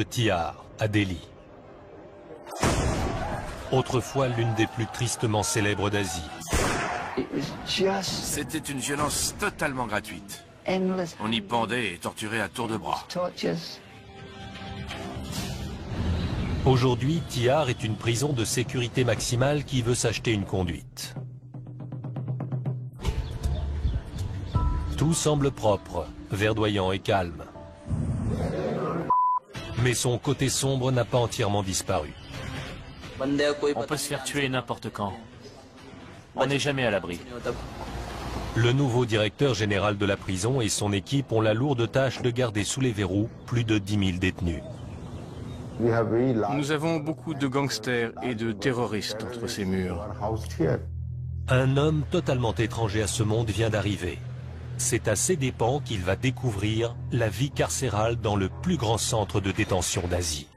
de Tihar, à Delhi. Autrefois l'une des plus tristement célèbres d'Asie. C'était une violence totalement gratuite. On y pendait et torturait à tour de bras. Aujourd'hui, Tihar est une prison de sécurité maximale qui veut s'acheter une conduite. Tout semble propre, verdoyant et calme. Mais son côté sombre n'a pas entièrement disparu. On peut se faire tuer n'importe quand. On n'est jamais à l'abri. Le nouveau directeur général de la prison et son équipe ont la lourde tâche de garder sous les verrous plus de 10 000 détenus. Nous avons beaucoup de gangsters et de terroristes entre ces murs. Un homme totalement étranger à ce monde vient d'arriver. C'est à ses dépens qu'il va découvrir la vie carcérale dans le plus grand centre de détention d'Asie.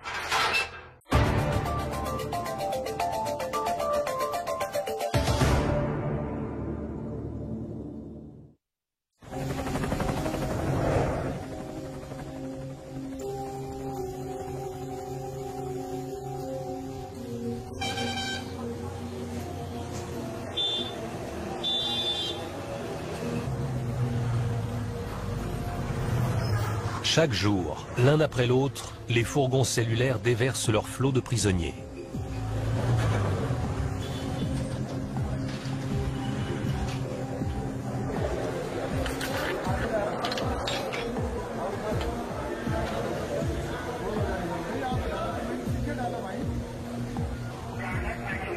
Chaque jour, l'un après l'autre, les fourgons cellulaires déversent leur flot de prisonniers.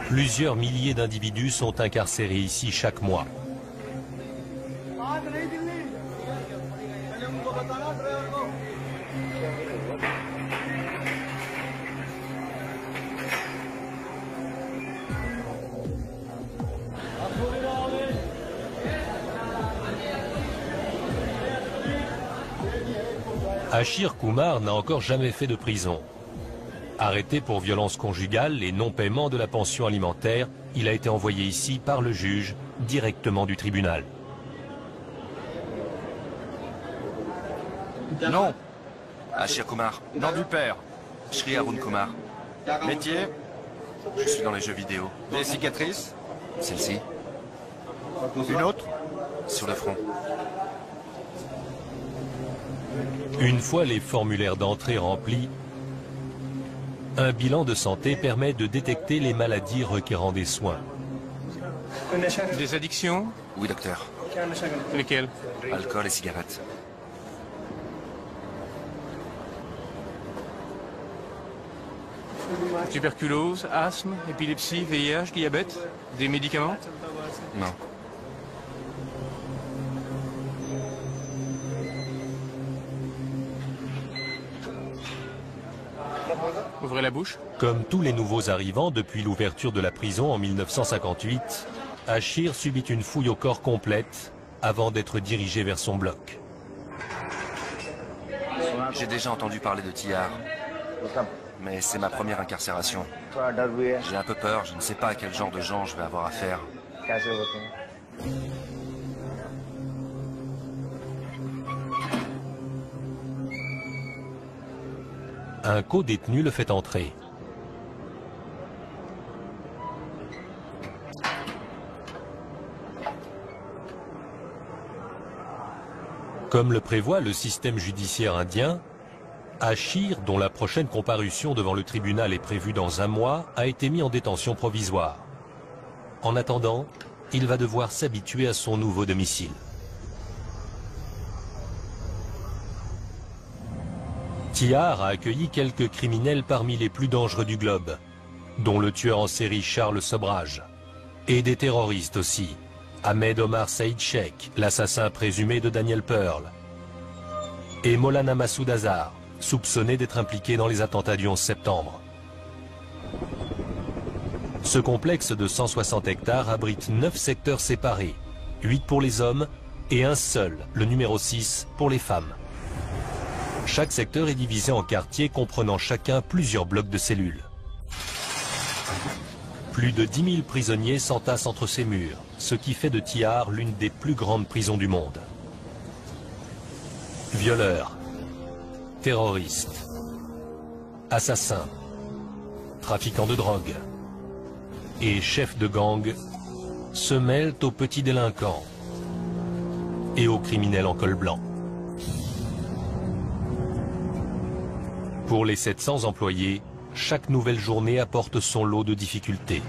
Plusieurs milliers d'individus sont incarcérés ici chaque mois. Ashir Kumar n'a encore jamais fait de prison. Arrêté pour violence conjugale et non-paiement de la pension alimentaire, il a été envoyé ici par le juge, directement du tribunal. Non. Ashir Kumar. Nom du père. Shri Arun Kumar. Métier. Je suis dans les jeux vidéo. Des cicatrices. Celle-ci. Une autre. Sur le front. Une fois les formulaires d'entrée remplis, un bilan de santé permet de détecter les maladies requérant des soins. Des addictions? Oui, docteur. Lesquelles? Alcool et cigarettes. Tuberculose, asthme, épilepsie, VIH, diabète? Des médicaments? Non. Ouvrez la bouche. Comme tous les nouveaux arrivants depuis l'ouverture de la prison en 1958, Ashir subit une fouille au corps complète avant d'être dirigé vers son bloc. J'ai déjà entendu parler de Tihar. Mais c'est ma première incarcération. J'ai un peu peur, je ne sais pas à quel genre de gens je vais avoir affaire. Un co-détenu le fait entrer. Comme le prévoit le système judiciaire indien, Ashir, dont la prochaine comparution devant le tribunal est prévue dans un mois, a été mis en détention provisoire. En attendant, il va devoir s'habituer à son nouveau domicile. Tihar a accueilli quelques criminels parmi les plus dangereux du globe, dont le tueur en série Charles Sobrage, et des terroristes aussi, Ahmed Omar Saïd Sheikh, l'assassin présumé de Daniel Pearl, et Maulana Massoud Azhar, soupçonné d'être impliqué dans les attentats du 11 septembre. Ce complexe de 160 hectares abrite 9 secteurs séparés, 8 pour les hommes et un seul, le numéro 6, pour les femmes. Chaque secteur est divisé en quartiers comprenant chacun plusieurs blocs de cellules. Plus de 10 000 prisonniers s'entassent entre ces murs, ce qui fait de Tihar l'une des plus grandes prisons du monde. Violeurs, terroristes, assassins, trafiquants de drogue et chefs de gang se mêlent aux petits délinquants et aux criminels en col blanc. Pour les 700 employés, chaque nouvelle journée apporte son lot de difficultés.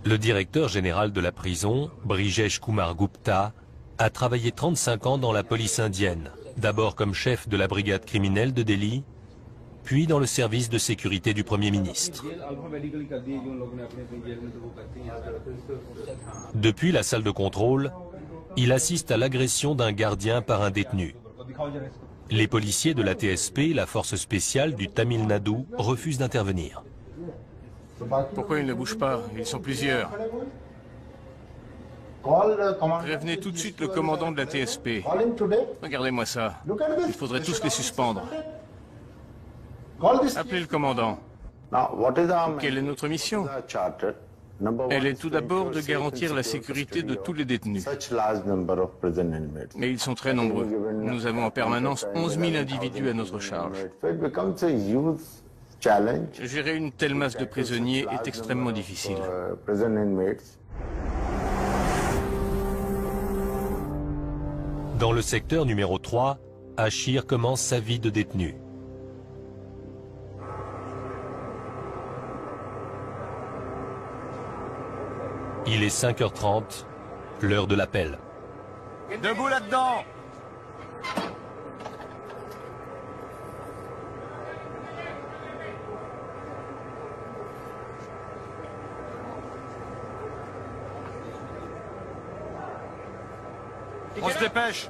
Le directeur général de la prison, Brijesh Kumar Gupta, a travaillé 35 ans dans la police indienne, d'abord comme chef de la brigade criminelle de Delhi, puis dans le service de sécurité du Premier ministre. Depuis la salle de contrôle, il assiste à l'agression d'un gardien par un détenu. Les policiers de la TSP, la force spéciale du Tamil Nadu, refusent d'intervenir. Pourquoi ils ne bougent pas? Ils sont plusieurs. Prévenez tout de suite le commandant de la TSP. Regardez-moi ça. Il faudrait tous les suspendre. Appelez le commandant. Quelle est notre mission? Elle est tout d'abord de garantir la sécurité de tous les détenus. Mais ils sont très nombreux. Nous avons en permanence 11 000 individus à notre charge. Gérer une telle masse de prisonniers est extrêmement difficile. Dans le secteur numéro 3, Achir commence sa vie de détenu. Il est 5h30, l'heure de l'appel. Debout là-dedans! On se dépêche!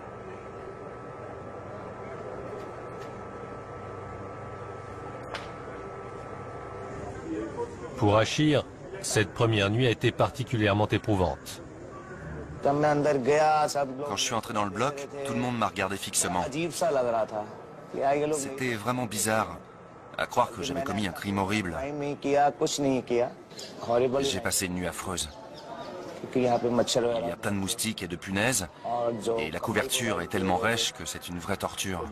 Pour Achir, cette première nuit a été particulièrement éprouvante. Quand je suis entré dans le bloc, tout le monde m'a regardé fixement. C'était vraiment bizarre, à croire que j'avais commis un crime horrible. J'ai passé une nuit affreuse. Il y a plein de moustiques et de punaises, et la couverture est tellement rêche que c'est une vraie torture.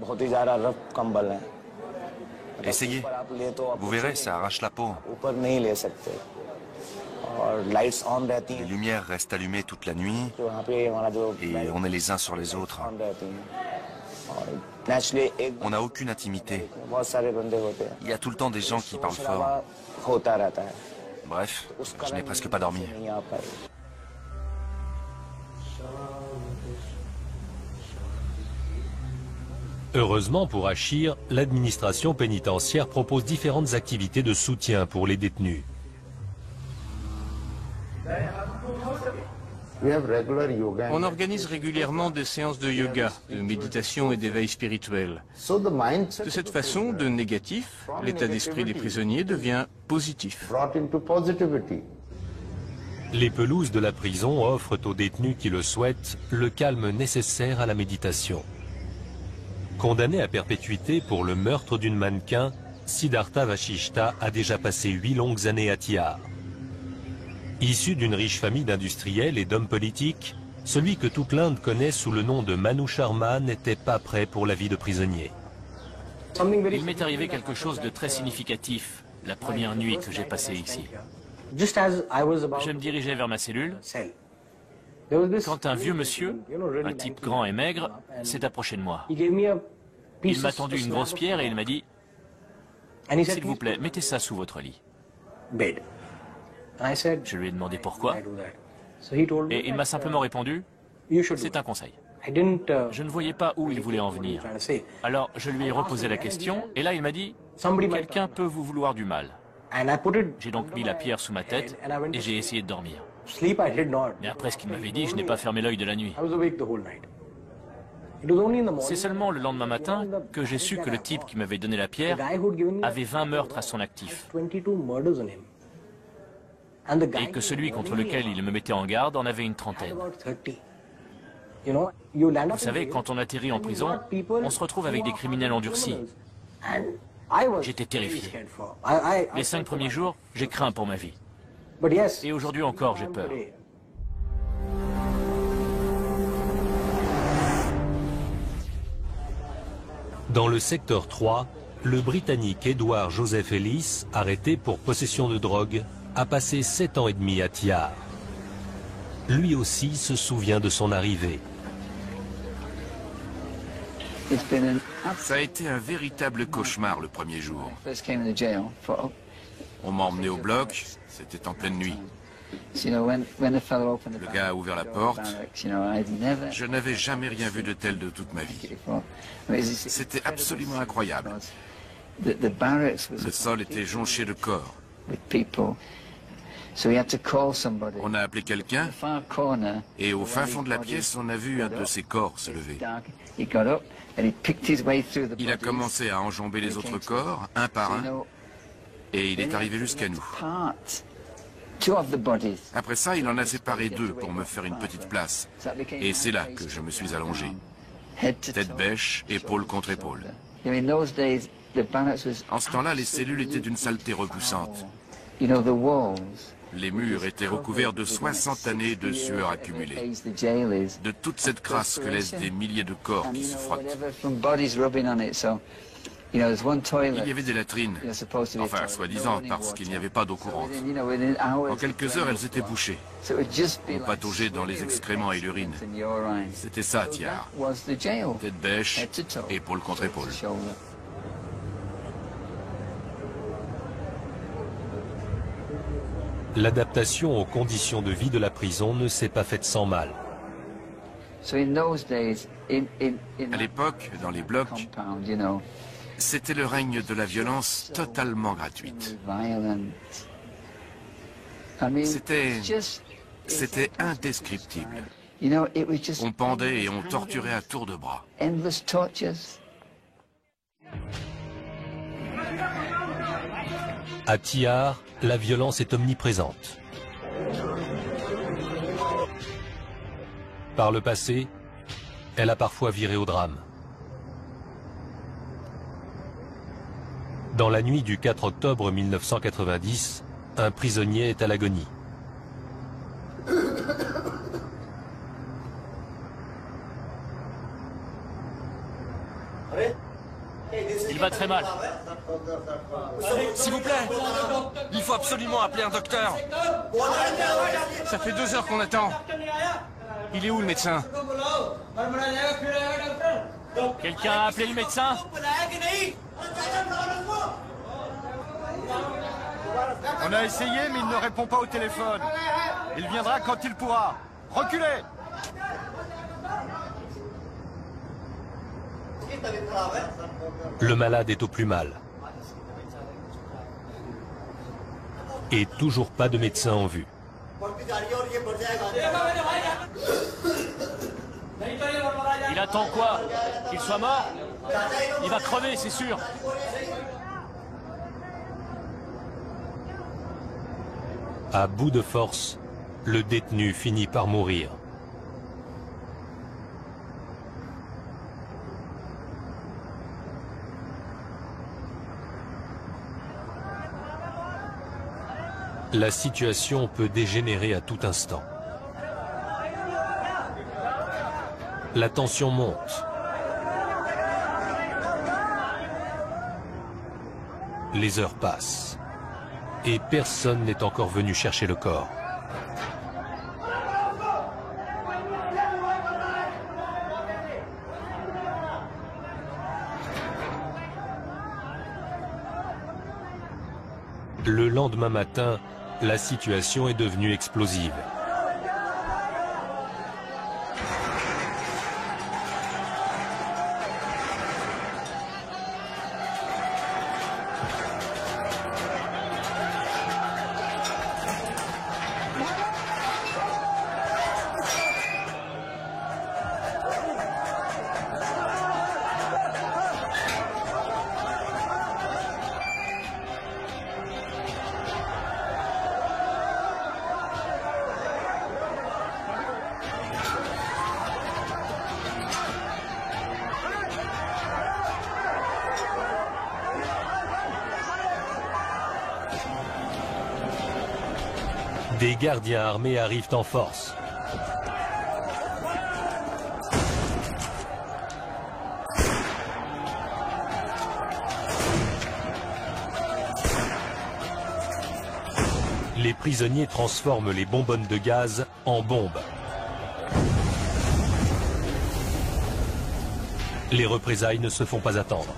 Essayez, vous verrez, ça arrache la peau. Les lumières restent allumées toute la nuit, et on est les uns sur les autres. On n'a aucune intimité. Il y a tout le temps des gens qui parlent fort. Bref, je n'ai presque pas dormi. Heureusement pour Achir, l'administration pénitentiaire propose différentes activités de soutien pour les détenus. On organise régulièrement des séances de yoga, de méditation et d'éveil spirituel. De cette façon, de négatif, l'état d'esprit des prisonniers devient positif. Les pelouses de la prison offrent aux détenus qui le souhaitent le calme nécessaire à la méditation. Condamné à perpétuité pour le meurtre d'une mannequin, Siddhartha Vashishta a déjà passé 8 longues années à Tihar. Issu d'une riche famille d'industriels et d'hommes politiques, celui que toute l'Inde connaît sous le nom de Manu Sharma n'était pas prêt pour la vie de prisonnier. Il m'est arrivé quelque chose de très significatif la première nuit que j'ai passée ici. Je me dirigeais vers ma cellule quand un vieux monsieur, un type grand et maigre, s'est approché de moi. Il m'a tendu une grosse pierre et il m'a dit « S'il vous plaît, mettez ça sous votre lit. » Je lui ai demandé pourquoi, et il m'a simplement répondu « C'est un conseil. » Je ne voyais pas où il voulait en venir. Alors je lui ai reposé la question, et là il m'a dit « Quelqu'un peut vous vouloir du mal. » J'ai donc mis la pierre sous ma tête et j'ai essayé de dormir. Mais après ce qu'il m'avait dit, je n'ai pas fermé l'œil de la nuit. C'est seulement le lendemain matin que j'ai su que le type qui m'avait donné la pierre avait 20 meurtres à son actif. Et que celui contre lequel il me mettait en garde en avait une trentaine. Vous savez, quand on atterrit en prison, on se retrouve avec des criminels endurcis. J'étais terrifié. Les 5 premiers jours, j'ai craint pour ma vie. Et aujourd'hui encore, j'ai peur. Dans le secteur 3, le Britannique Edward Joseph Ellis, arrêté pour possession de drogue, a passé 7 ans et demi à Tihar. Lui aussi se souvient de son arrivée. Ça a été un véritable cauchemar le premier jour. On m'a emmené au bloc, c'était en pleine nuit. Le gars a ouvert la porte. Je n'avais jamais rien vu de tel de toute ma vie. C'était absolument incroyable. Le sol était jonché de corps. On a appelé quelqu'un et au fin fond de la pièce, on a vu un de ses corps se lever. Il a commencé à enjamber les autres corps, un par un, et il est arrivé jusqu'à nous. Après ça, il en a séparé 2 pour me faire une petite place. Et c'est là que je me suis allongé. Tête bêche, épaule contre épaule. En ce temps-là, les cellules étaient d'une saleté repoussante. Les murs étaient recouverts de 60 années de sueur accumulée, de toute cette crasse que laissent des milliers de corps qui se frottent. Il y avait des latrines, enfin soi-disant parce qu'il n'y avait pas d'eau courante. En quelques heures, elles étaient bouchées. On pataugeait dans les excréments et l'urine. C'était ça, Tihar. Tête bêche, épaule contre épaule. L'adaptation aux conditions de vie de la prison ne s'est pas faite sans mal. À l'époque, dans les blocs, c'était le règne de la violence totalement gratuite. C'était indescriptible. On pendait et on torturait à tour de bras. À Tihar, la violence est omniprésente. Par le passé, elle a parfois viré au drame. Dans la nuit du 4 octobre 1990, un prisonnier est à l'agonie. Il va très mal. S'il vous plaît, il faut absolument appeler un docteur. Ça fait 2 heures qu'on attend. Il est où le médecin? Quelqu'un a appelé le médecin? On a essayé, mais il ne répond pas au téléphone. Il viendra quand il pourra. Reculez! Le malade est au plus mal. Et toujours pas de médecin en vue. Il attend quoi? Qu'il soit mort? Il va crever, c'est sûr. À bout de force, le détenu finit par mourir. La situation peut dégénérer à tout instant. La tension monte. Les heures passent. Et personne n'est encore venu chercher le corps. Le lendemain matin, la situation est devenue explosive. Des gardiens armés arrivent en force. les prisonniers transforment les bonbonnes de gaz en bombes. Les représailles ne se font pas attendre.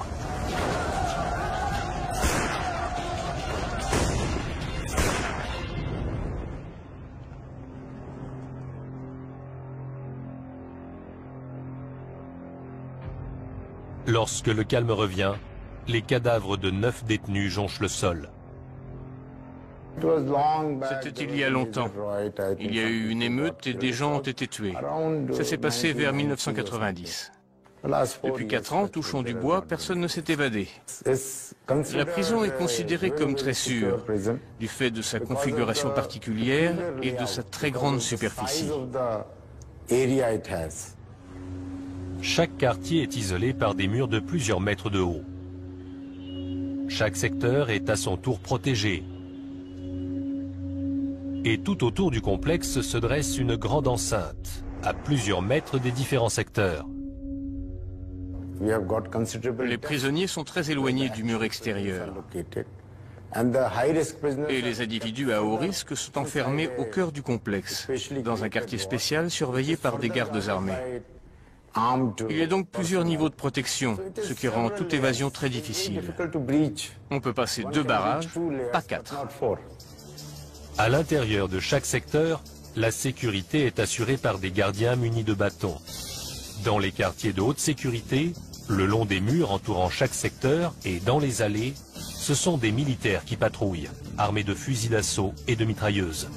Lorsque le calme revient, les cadavres de 9 détenus jonchent le sol. C'était il y a longtemps. Il y a eu une émeute et des gens ont été tués. Ça s'est passé vers 1990. Depuis 4 ans, touchons du bois, personne ne s'est évadé. La prison est considérée comme très sûre, du fait de sa configuration particulière et de sa très grande superficie. Chaque quartier est isolé par des murs de plusieurs mètres de haut. Chaque secteur est à son tour protégé. Et tout autour du complexe se dresse une grande enceinte, à plusieurs mètres des différents secteurs. Les prisonniers sont très éloignés du mur extérieur. Et les individus à haut risque sont enfermés au cœur du complexe, dans un quartier spécial surveillé par des gardes armés. Il y a donc plusieurs niveaux de protection, ce qui rend toute évasion très difficile. On peut passer 2 barrages, pas 4. À l'intérieur de chaque secteur, la sécurité est assurée par des gardiens munis de bâtons. Dans les quartiers de haute sécurité, le long des murs entourant chaque secteur et dans les allées, ce sont des militaires qui patrouillent, armés de fusils d'assaut et de mitrailleuses.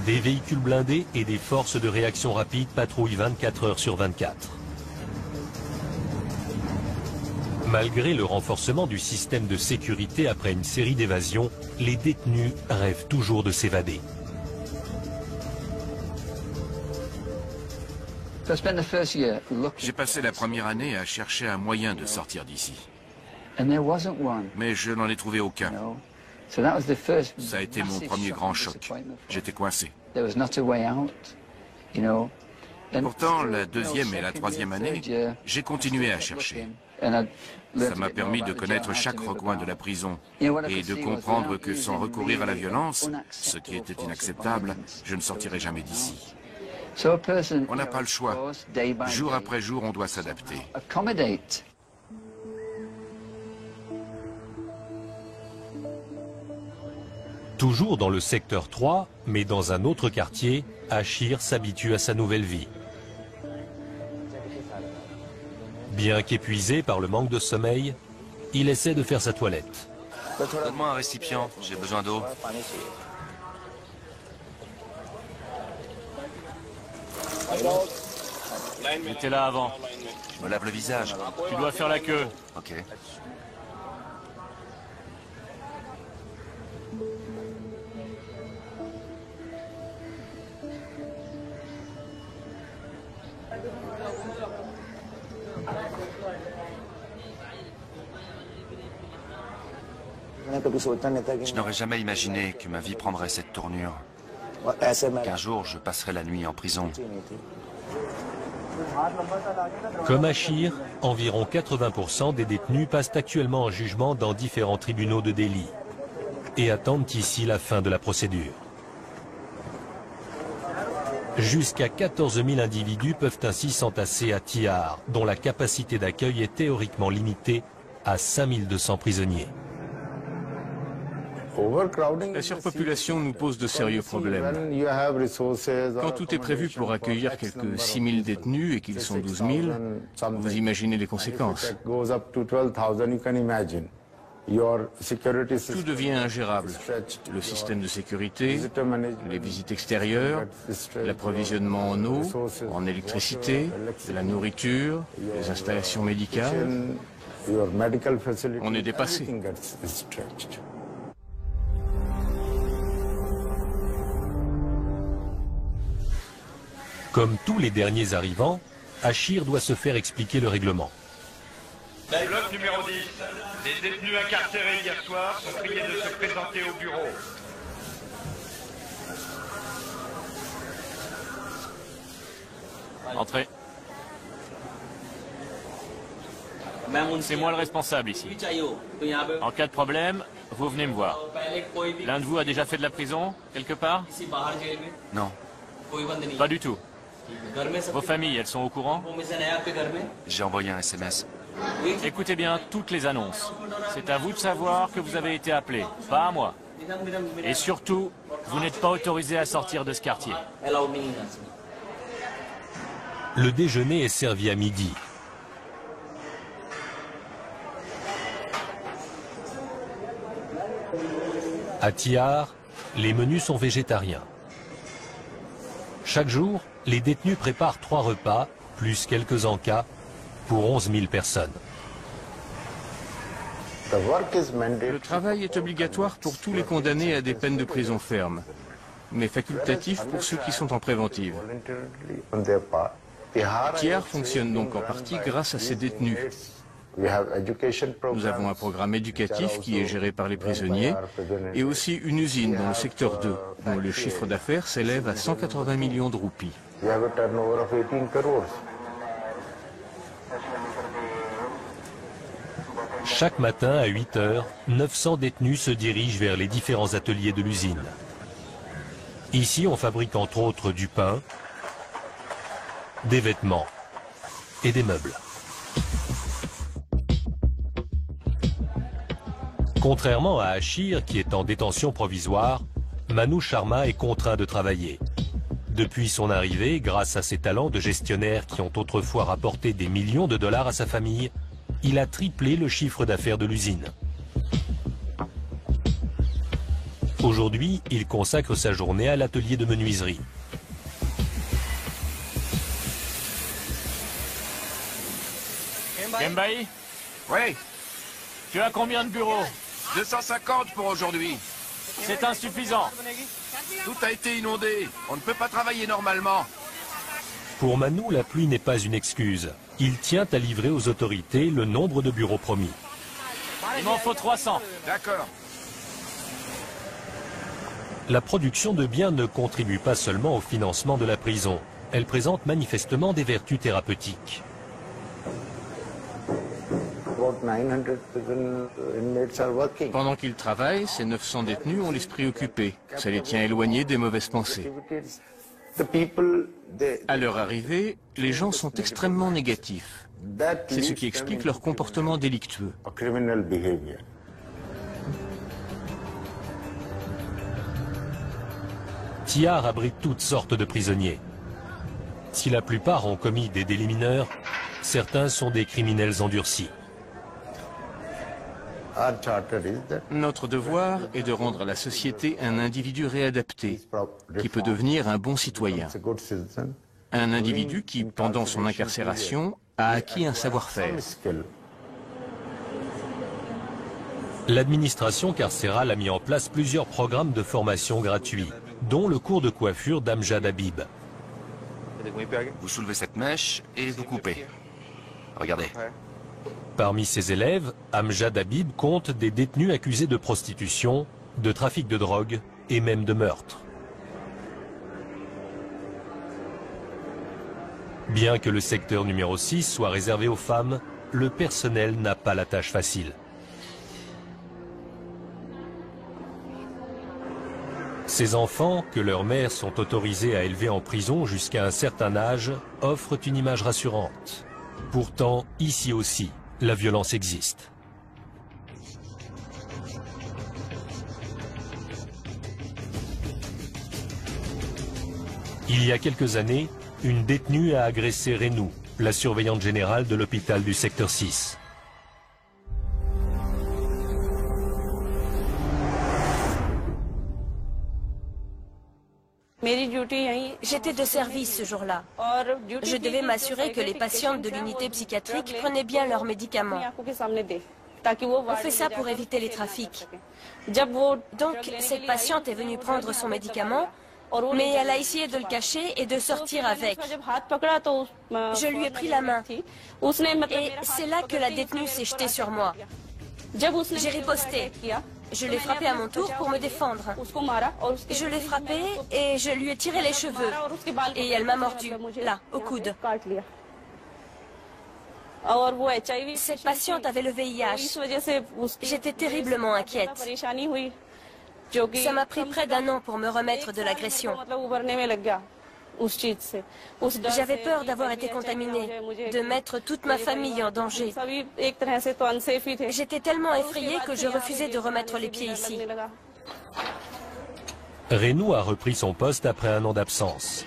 Des véhicules blindés et des forces de réaction rapide patrouillent 24 heures sur 24. Malgré le renforcement du système de sécurité après une série d'évasions, les détenus rêvent toujours de s'évader. J'ai passé la première année à chercher un moyen de sortir d'ici. Mais je n'en ai trouvé aucun. Ça a été mon premier grand choc. J'étais coincé. Pourtant, la 2e et la 3e année, j'ai continué à chercher. Ça m'a permis de connaître chaque recoin de la prison et de comprendre que sans recourir à la violence, ce qui était inacceptable, je ne sortirais jamais d'ici. On n'a pas le choix. Jour après jour, on doit s'adapter. Toujours dans le secteur 3, mais dans un autre quartier, Achir s'habitue à sa nouvelle vie. Bien qu'épuisé par le manque de sommeil, il essaie de faire sa toilette. Donne-moi un récipient, j'ai besoin d'eau. J'étais là avant. Je me lave le visage. Tu dois faire la queue. Ok. Je n'aurais jamais imaginé que ma vie prendrait cette tournure. Qu'un jour, je passerai la nuit en prison. Comme Achir, environ 80% des détenus passent actuellement en jugement dans différents tribunaux de délit et attendent ici la fin de la procédure. Jusqu'à 14 000 individus peuvent ainsi s'entasser à Tihar, dont la capacité d'accueil est théoriquement limitée à 5200 prisonniers. La surpopulation nous pose de sérieux problèmes. Quand tout est prévu pour accueillir quelques 6 000 détenus et qu'ils sont 12 000, vous imaginez les conséquences. Tout devient ingérable. Le système de sécurité, les visites extérieures, l'approvisionnement en eau, en électricité, la nourriture, les installations médicales. On est dépassé. Comme tous les derniers arrivants, Achir doit se faire expliquer le règlement. Bloc numéro 10. Les détenus incarcérés hier soir sont priés de se présenter au bureau. Entrez. C'est moi le responsable ici. En cas de problème, vous venez me voir. L'un de vous a déjà fait de la prison, quelque part? Non. Pas du tout. Vos familles, elles sont au courant? J'ai envoyé un SMS. Écoutez bien toutes les annonces. C'est à vous de savoir que vous avez été appelé, pas à moi. Et surtout, vous n'êtes pas autorisé à sortir de ce quartier. Le déjeuner est servi à midi. À Tihar, les menus sont végétariens. Chaque jour, les détenus préparent 3 repas, plus quelques encas, pour 11 000 personnes. Le travail est obligatoire pour tous les condamnés à des peines de prison ferme, mais facultatif pour ceux qui sont en préventive. Tihar fonctionne donc en partie grâce à ces détenus. Nous avons un programme éducatif qui est géré par les prisonniers et aussi une usine dans le secteur 2, dont le chiffre d'affaires s'élève à 180 millions de roupies. Chaque matin à 8 h, 900 détenus se dirigent vers les différents ateliers de l'usine. Ici, on fabrique entre autres du pain, des vêtements et des meubles. Contrairement à Achir, qui est en détention provisoire, Manu Sharma est contraint de travailler. Depuis son arrivée, grâce à ses talents de gestionnaire qui ont autrefois rapporté des millions de dollars à sa famille, il a triplé le chiffre d'affaires de l'usine. Aujourd'hui, il consacre sa journée à l'atelier de menuiserie. Kembaï, Oui, tu as combien de bureaux? 250 pour aujourd'hui. C'est insuffisant. Tout a été inondé. On ne peut pas travailler normalement. Pour Manu, la pluie n'est pas une excuse. Il tient à livrer aux autorités le nombre de bureaux promis. Il m'en faut 300. D'accord. La production de biens ne contribue pas seulement au financement de la prison. Elle présente manifestement des vertus thérapeutiques. Pendant qu'ils travaillent, ces 900 détenus ont l'esprit occupé. Ça les tient éloignés des mauvaises pensées. À leur arrivée, les gens sont extrêmement négatifs. C'est ce qui explique leur comportement délictueux. Tihar abrite toutes sortes de prisonniers. Si la plupart ont commis des délits mineurs, certains sont des criminels endurcis. Notre devoir est de rendre à la société un individu réadapté, qui peut devenir un bon citoyen. Un individu qui, pendant son incarcération, a acquis un savoir-faire. L'administration carcérale a mis en place plusieurs programmes de formation gratuits, dont le cours de coiffure d'Amjad Habib. Vous soulevez cette mèche et vous coupez. Regardez. Parmi ses élèves, Amjad Habib compte des détenus accusés de prostitution, de trafic de drogue et même de meurtre. Bien que le secteur numéro 6 soit réservé aux femmes, le personnel n'a pas la tâche facile. Ces enfants, que leurs mères sont autorisées à élever en prison jusqu'à un certain âge, offrent une image rassurante. Pourtant, ici aussi, la violence existe. Il y a quelques années, une détenue a agressé Renou, la surveillante générale de l'hôpital du secteur 6. J'étais de service ce jour-là. Je devais m'assurer que les patientes de l'unité psychiatrique prenaient bien leurs médicaments. On fait ça pour éviter les trafics. Donc, cette patiente est venue prendre son médicament, mais elle a essayé de le cacher et de sortir avec. Je lui ai pris la main. Et c'est là que la détenue s'est jetée sur moi. J'ai riposté. Je l'ai frappé à mon tour pour me défendre. Je l'ai frappé et je lui ai tiré les cheveux. Et elle m'a mordu, là, au coude. Cette patiente avait le VIH. J'étais terriblement inquiète. Ça m'a pris près d'1 an pour me remettre de l'agression. J'avais peur d'avoir été contaminée, de mettre toute ma famille en danger. J'étais tellement effrayée que je refusais de remettre les pieds ici. Renu a repris son poste après 1 an d'absence.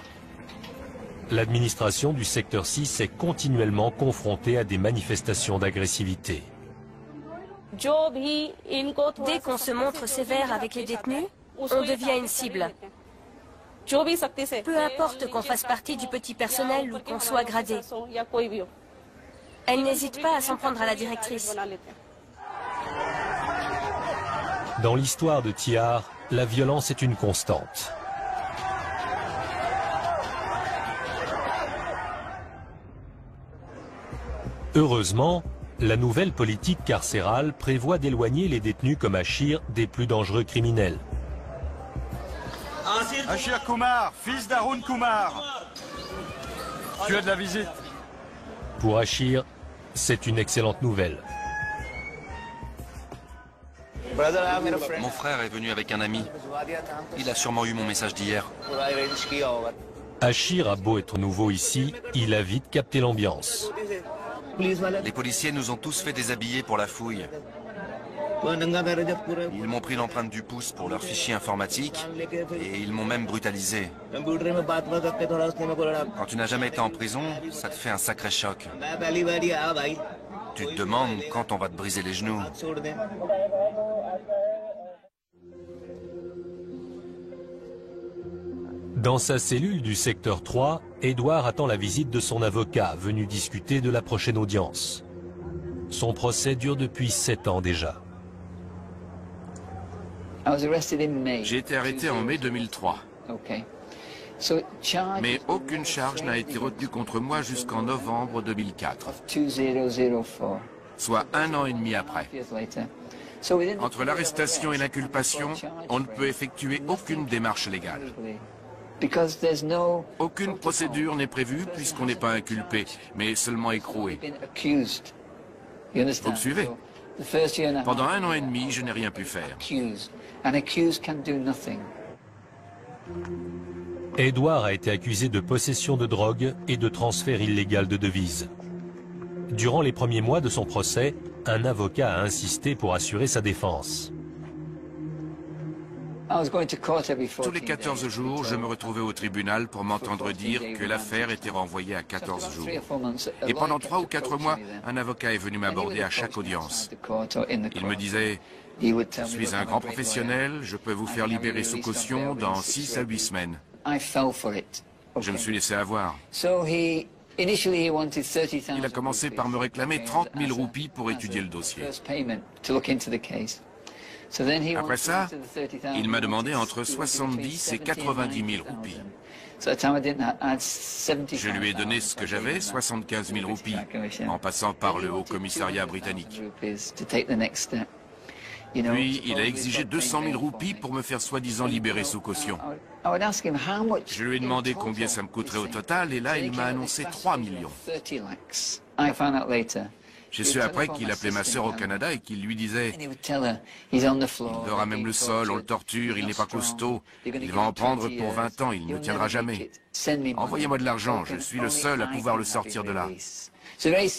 L'administration du secteur 6 est continuellement confrontée à des manifestations d'agressivité. Dès qu'on se montre sévère avec les détenus, on devient une cible. Peu importe qu'on fasse partie du petit personnel ou qu'on soit gradé. Elle n'hésite pas à s'en prendre à la directrice. Dans l'histoire de Tihar, la violence est une constante. Heureusement, la nouvelle politique carcérale prévoit d'éloigner les détenus comme Ashir des plus dangereux criminels. Ashir Kumar, fils d'Arun Kumar. Tu as de la visite. Pour Ashir, c'est une excellente nouvelle. Mon frère est venu avec un ami. Il a sûrement eu mon message d'hier. Ashir a beau être nouveau ici, il a vite capté l'ambiance. Les policiers nous ont tous fait déshabiller pour la fouille. Ils m'ont pris l'empreinte du pouce pour leur fichier informatique et ils m'ont même brutalisé. Quand tu n'as jamais été en prison, ça te fait un sacré choc. Tu te demandes quand on va te briser les genoux. Dans sa cellule du secteur 3, Edouard attend la visite de son avocat, venu discuter de la prochaine audience. Son procès dure depuis 7 ans déjà. J'ai été arrêté en mai 2003. Mais aucune charge n'a été retenue contre moi jusqu'en novembre 2004. Soit 1 an et demi après. Entre l'arrestation et l'inculpation, on ne peut effectuer aucune démarche légale. Aucune procédure n'est prévue puisqu'on n'est pas inculpé, mais seulement écroué. Vous me suivez? Pendant 1 an et demi, je n'ai rien pu faire. Edouard a été accusé de possession de drogue et de transfert illégal de devises. Durant les premiers mois de son procès, un avocat a insisté pour assurer sa défense. Tous les 14 jours, je me retrouvais au tribunal pour m'entendre dire que l'affaire était renvoyée à 14 jours. Et pendant 3 ou 4 mois, un avocat est venu m'aborder à chaque audience. Il me disait « Je suis un grand professionnel, je peux vous faire libérer sous caution dans 6 à 8 semaines. » Je me suis laissé avoir. Il a commencé par me réclamer 30 000 roupies pour étudier le dossier. Après ça, il m'a demandé entre 70 et 90 000 roupies. Je lui ai donné ce que j'avais, 75 000 roupies, en passant par le Haut-Commissariat britannique. Puis, il a exigé 200 000 roupies pour me faire soi-disant libérer sous caution. Je lui ai demandé combien ça me coûterait au total, et là, il m'a annoncé 3 millions. J'ai su après qu'il appelait ma sœur au Canada et qu'il lui disait « Il dort à même le sol, on le torture, il n'est pas costaud, il va en prendre pour 20 ans, il ne tiendra jamais. Envoyez-moi de l'argent, je suis le seul à pouvoir le sortir de là. »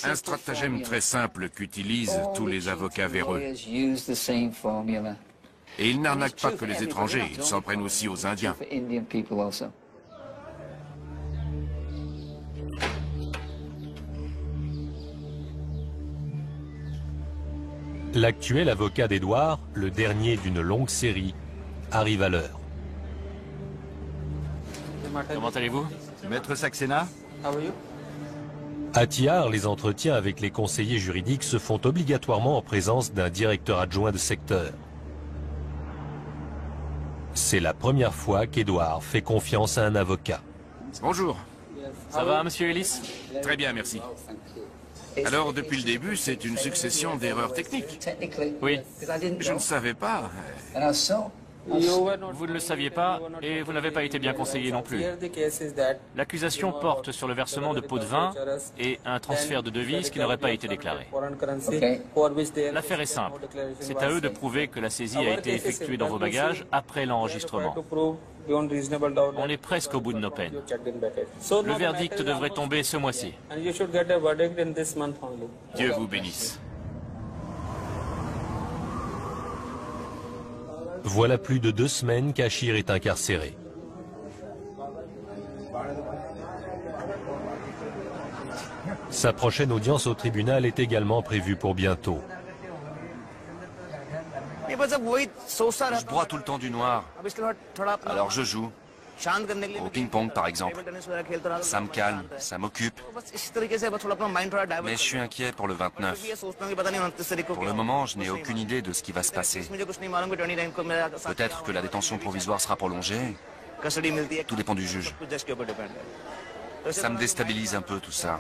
Un stratagème très simple qu'utilisent tous les avocats véreux. Et ils n'arnaquent pas que les étrangers, ils s'en prennent aussi aux Indiens. L'actuel avocat d'Edouard, le dernier d'une longue série, arrive à l'heure. Comment allez-vous? Maître Saxena? À Tihar, les entretiens avec les conseillers juridiques se font obligatoirement en présence d'un directeur adjoint de secteur. C'est la première fois qu'Edouard fait confiance à un avocat. Bonjour. Ça va, monsieur Ellis? Très bien, merci. Alors, depuis le début, c'est une succession d'erreurs techniques. Oui. Je ne savais pas. Vous ne le saviez pas et vous n'avez pas été bien conseillé non plus. L'accusation porte sur le versement de pots de vin et un transfert de devises qui n'aurait pas été déclaré. L'affaire est simple. C'est à eux de prouver que la saisie a été effectuée dans vos bagages après l'enregistrement. On est presque au bout de nos peines. Le verdict devrait tomber ce mois-ci. Dieu vous bénisse. Voilà plus de 2 semaines qu'Achir est incarcéré. Sa prochaine audience au tribunal est également prévue pour bientôt. Je broie tout le temps du noir. Alors je joue. Au ping-pong par exemple. Ça me calme, ça m'occupe. Mais je suis inquiet pour le 29. Pour le moment, je n'ai aucune idée de ce qui va se passer. Peut-être que la détention provisoire sera prolongée. Tout dépend du juge. Ça me déstabilise un peu tout ça.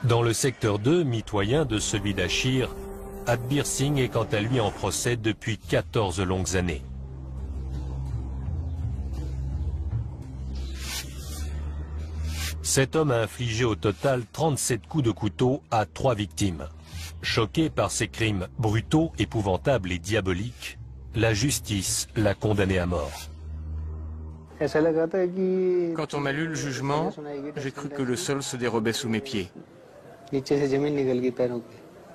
Dans le secteur 2, mitoyen de celui d'Achir, Adbir Singh est quant à lui en procès depuis 14 longues années. Cet homme a infligé au total 37 coups de couteau à 3 victimes. Choqué par ces crimes brutaux, épouvantables et diaboliques, la justice l'a condamné à mort. Quand on m'a lu le jugement, j'ai cru que le sol se dérobait sous mes pieds.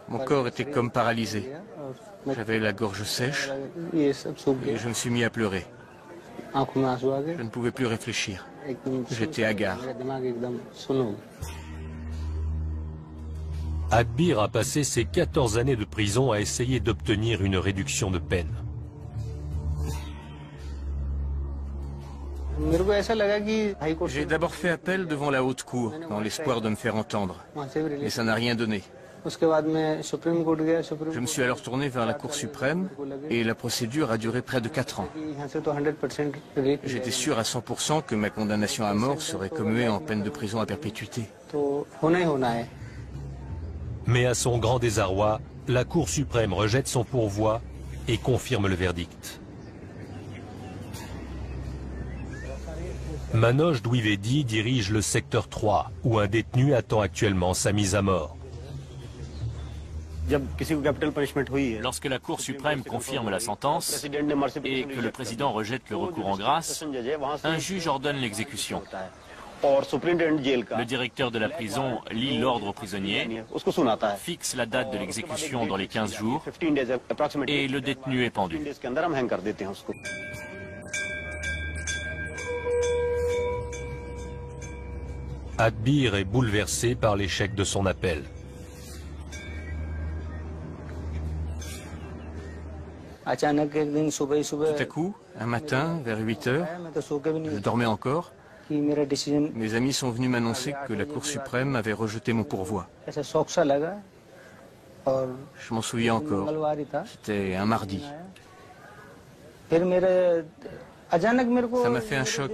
Mon corps était comme paralysé. J'avais la gorge sèche et je me suis mis à pleurer. Je ne pouvais plus réfléchir. J'étais hagard. Adbir a passé ses 14 années de prison à essayer d'obtenir une réduction de peine. J'ai d'abord fait appel devant la haute cour, dans l'espoir de me faire entendre. Mais ça n'a rien donné. Je me suis alors tourné vers la Cour suprême et la procédure a duré près de 4 ans. J'étais sûr à 100% que ma condamnation à mort serait commuée en peine de prison à perpétuité. Mais à son grand désarroi, la Cour suprême rejette son pourvoi et confirme le verdict. Manoj Dwivedi dirige le secteur 3, où un détenu attend actuellement sa mise à mort. Lorsque la Cour suprême confirme la sentence et que le président rejette le recours en grâce, un juge ordonne l'exécution. Le directeur de la prison lit l'ordre aux prisonniers, fixe la date de l'exécution dans les 15 jours et le détenu est pendu. Adbir est bouleversé par l'échec de son appel. Tout à coup, un matin, vers 8 heures, je dormais encore. Mes amis sont venus m'annoncer que la Cour suprême avait rejeté mon pourvoi. Je m'en souviens encore. C'était un mardi. Ça m'a fait un choc.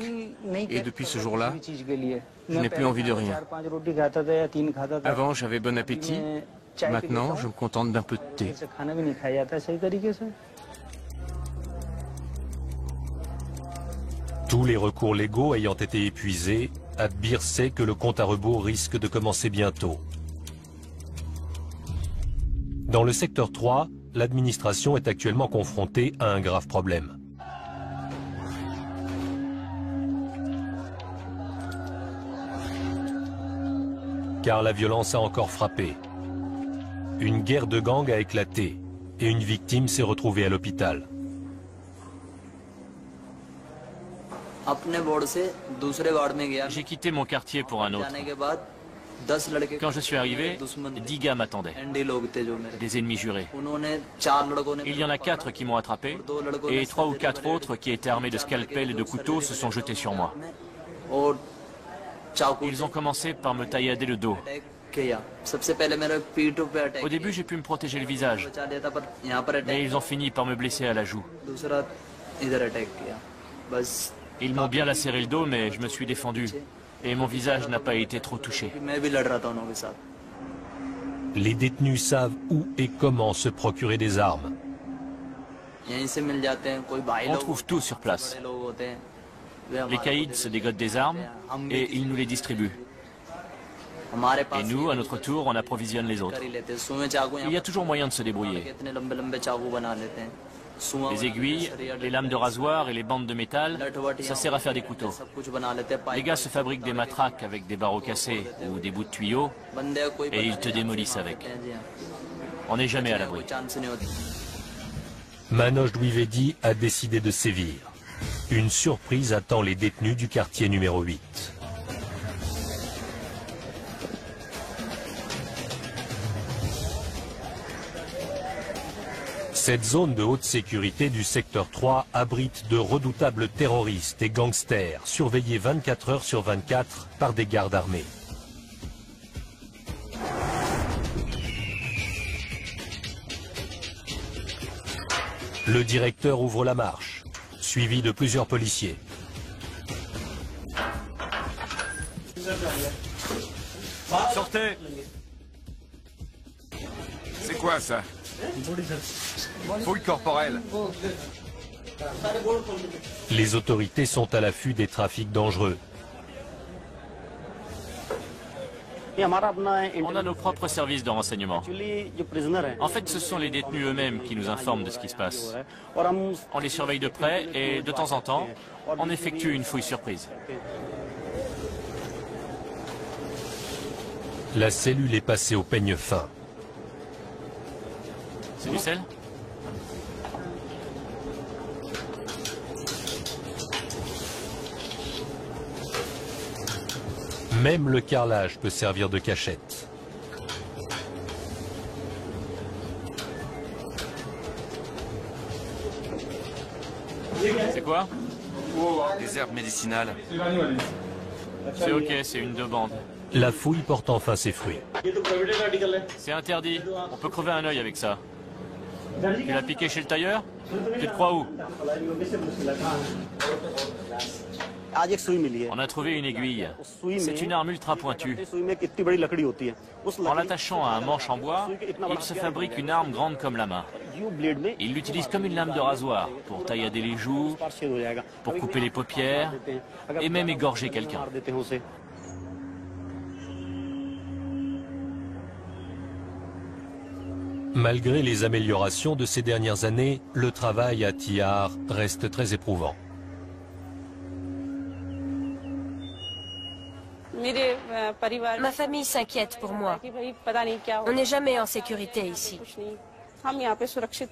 Et depuis ce jour-là, je n'ai plus envie de rien. Avant, j'avais bon appétit. Maintenant, je me contente d'un peu de thé. Tous les recours légaux ayant été épuisés, Adbir sait que le compte à rebours risque de commencer bientôt. Dans le secteur 3, l'administration est actuellement confrontée à un grave problème. Car la violence a encore frappé. Une guerre de gangs a éclaté et une victime s'est retrouvée à l'hôpital. J'ai quitté mon quartier pour un autre. Quand je suis arrivé, 10 gars m'attendaient, des ennemis jurés. Il y en a 4 qui m'ont attrapé, et 3 ou 4 autres qui étaient armés de scalpels et de couteaux se sont jetés sur moi. Ils ont commencé par me taillader le dos. Au début, j'ai pu me protéger le visage, mais ils ont fini par me blesser à la joue. Ils m'ont bien lacéré le dos, mais je me suis défendu. Et mon visage n'a pas été trop touché. les détenus savent où et comment se procurer des armes. On trouve tout sur place. Les caïds se dégotent des armes et ils nous les distribuent. Et nous, à notre tour, on approvisionne les autres. Il y a toujours moyen de se débrouiller. Les aiguilles, les lames de rasoir et les bandes de métal, ça sert à faire des couteaux. Les gars se fabriquent des matraques avec des barreaux cassés ou des bouts de tuyaux et ils te démolissent avec. On n'est jamais à l'abri. Manoj Dwivedi a décidé de sévir. Une surprise attend les détenus du quartier numéro 8. Cette zone de haute sécurité du secteur 3 abrite de redoutables terroristes et gangsters surveillés 24 heures sur 24 par des gardes armés. Le directeur ouvre la marche, suivi de plusieurs policiers. Sortez! C'est quoi ça? Fouille corporelle. Les autorités sont à l'affût des trafics dangereux. On a nos propres services de renseignement. En fait, ce sont les détenus eux-mêmes qui nous informent de ce qui se passe. On les surveille de près et, de temps en temps, on effectue une fouille surprise. La cellule est passée au peigne fin. C'est du sel? Même le carrelage peut servir de cachette. C'est quoi? Des herbes médicinales. C'est ok, c'est une demande. La fouille porte enfin ses fruits. C'est interdit. On peut crever un œil avec ça. Tu l'as piqué chez le tailleur? Tu te crois où? On a trouvé une aiguille. C'est une arme ultra pointue. En l'attachant à un manche en bois, il se fabrique une arme grande comme la main. Il l'utilise comme une lame de rasoir pour taillader les joues, pour couper les paupières et même égorger quelqu'un. Malgré les améliorations de ces dernières années, le travail à Tihar reste très éprouvant. Ma famille s'inquiète pour moi. On n'est jamais en sécurité ici.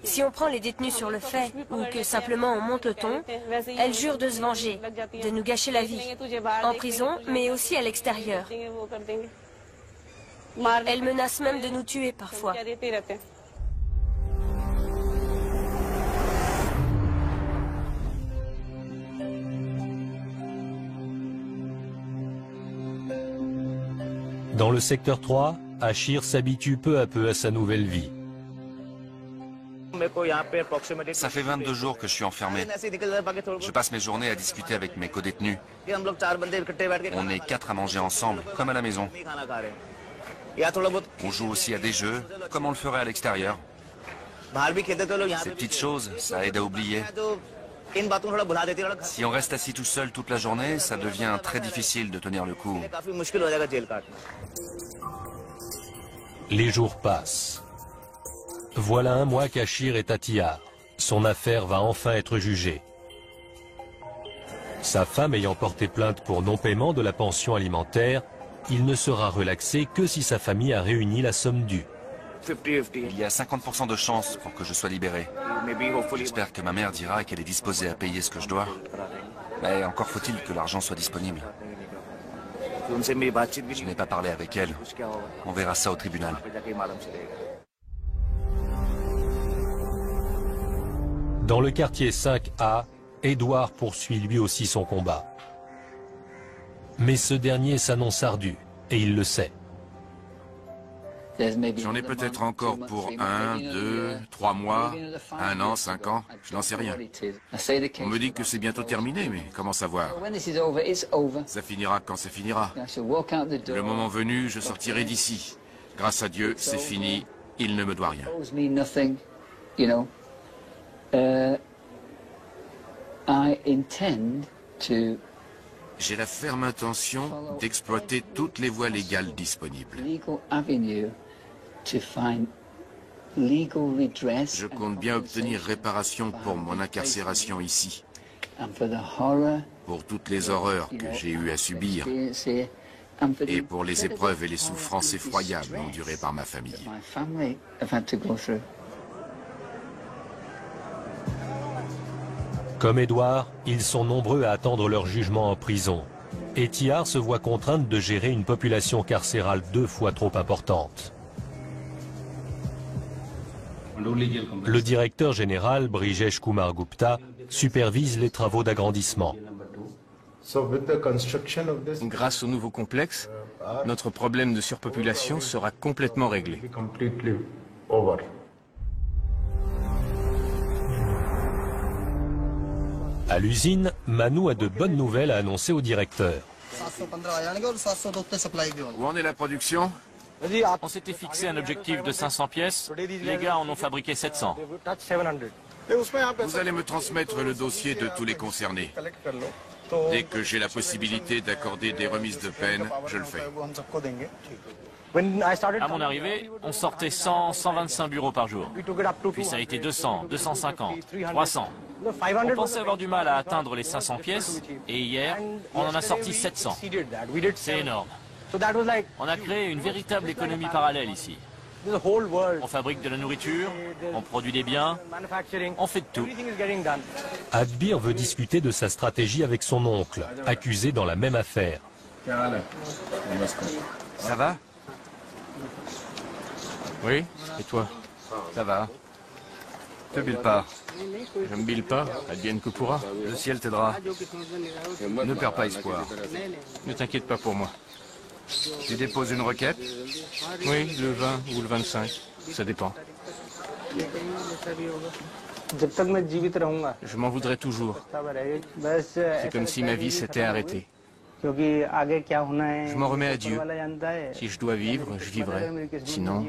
Si on prend les détenus sur le fait, ou que simplement on monte le ton, elles jurent de se venger, de nous gâcher la vie, en prison, mais aussi à l'extérieur. Elles menacent même de nous tuer parfois. Dans le secteur 3, Achir s'habitue peu à peu à sa nouvelle vie. Ça fait 22 jours que je suis enfermé. Je passe mes journées à discuter avec mes codétenus. On est 4 à manger ensemble, comme à la maison. On joue aussi à des jeux, comme on le ferait à l'extérieur. Ces petites choses, ça aide à oublier. Si on reste assis tout seul toute la journée, ça devient très difficile de tenir le coup. Les jours passent. Voilà un mois qu'Achir est à Tihar. Son affaire va enfin être jugée. Sa femme ayant porté plainte pour non-paiement de la pension alimentaire, il ne sera relaxé que si sa famille a réuni la somme due. Il y a 50% de chances pour que je sois libéré. J'espère que ma mère dira qu'elle est disposée à payer ce que je dois. Mais encore faut-il que l'argent soit disponible. Je n'ai pas parlé avec elle. On verra ça au tribunal. Dans le quartier 5A, Edouard poursuit lui aussi son combat. Mais ce dernier s'annonce ardu, et il le sait. J'en ai peut-être encore pour 1, 2, 3 mois, 1 an, 5 ans, je n'en sais rien. On me dit que c'est bientôt terminé, mais comment savoir? Ça finira quand ça finira. Le moment venu, je sortirai d'ici. Grâce à Dieu, c'est fini, il ne me doit rien. J'ai la ferme intention d'exploiter toutes les voies légales disponibles. Je compte bien obtenir réparation pour mon incarcération ici, pour toutes les horreurs que j'ai eues à subir, et pour les épreuves et les souffrances effroyables endurées par ma famille. Comme Édouard, ils sont nombreux à attendre leur jugement en prison. Et Tihar se voit contrainte de gérer une population carcérale 2 fois trop importante. Le directeur général, Brijesh Kumar Gupta, supervise les travaux d'agrandissement. Grâce au nouveau complexe, notre problème de surpopulation sera complètement réglé. À l'usine, Manu a de bonnes nouvelles à annoncer au directeur. Où en est la production? On s'était fixé un objectif de 500 pièces, les gars en ont fabriqué 700. Vous allez me transmettre le dossier de tous les concernés. Dès que j'ai la possibilité d'accorder des remises de peine, je le fais. À mon arrivée, on sortait 100, 125 bureaux par jour. Puis ça a été 200, 250, 300. On pensait avoir du mal à atteindre les 500 pièces, et hier, on en a sorti 700. C'est énorme. On a créé une véritable économie parallèle ici. On fabrique de la nourriture, on produit des biens, on fait de tout. Adbir veut discuter de sa stratégie avec son oncle, accusé dans la même affaire. Ça va? Oui, et toi? Ça va. Te bile pas. Je me bile pas, advienne que pourra. Le ciel t'aidera. Ne perds pas espoir. Ne t'inquiète pas pour moi. Tu déposes une requête? Oui, le 20 ou le 25, ça dépend. Je m'en voudrais toujours. C'est comme si ma vie s'était arrêtée. Je m'en remets à Dieu. Si je dois vivre, je vivrai. Sinon...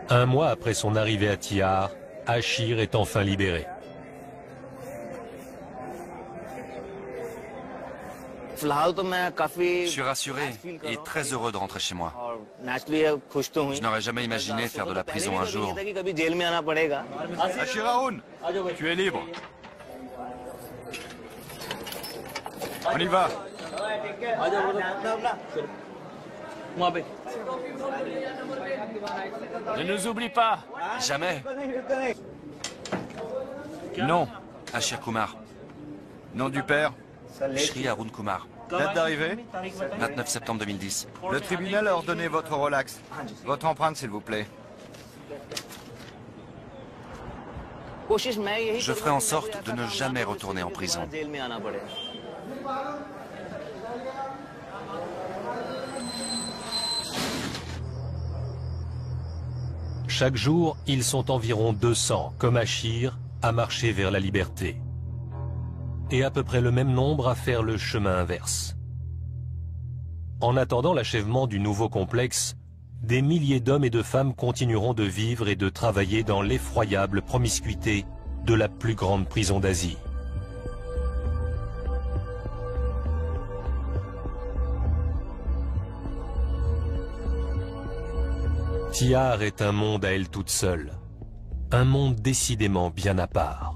Un mois après son arrivée à Tihar, Achir est enfin libéré. Je suis rassuré et très heureux de rentrer chez moi. Je n'aurais jamais imaginé faire de la prison un jour. Achir Haroun, tu es libre. On y va. Ne nous oublie pas. Jamais. Non, Achir Kumar. Nom du père, Shri Arun Kumar. Date d'arrivée, 29 septembre 2010. Le tribunal a ordonné votre relax. Votre empreinte, s'il vous plaît. Je ferai en sorte de ne jamais retourner en prison. Chaque jour, ils sont environ 200, comme Achir, à marcher vers la liberté. Et à peu près le même nombre à faire le chemin inverse. En attendant l'achèvement du nouveau complexe, des milliers d'hommes et de femmes continueront de vivre et de travailler dans l'effroyable promiscuité de la plus grande prison d'Asie. Tihar est un monde à elle toute seule, un monde décidément bien à part.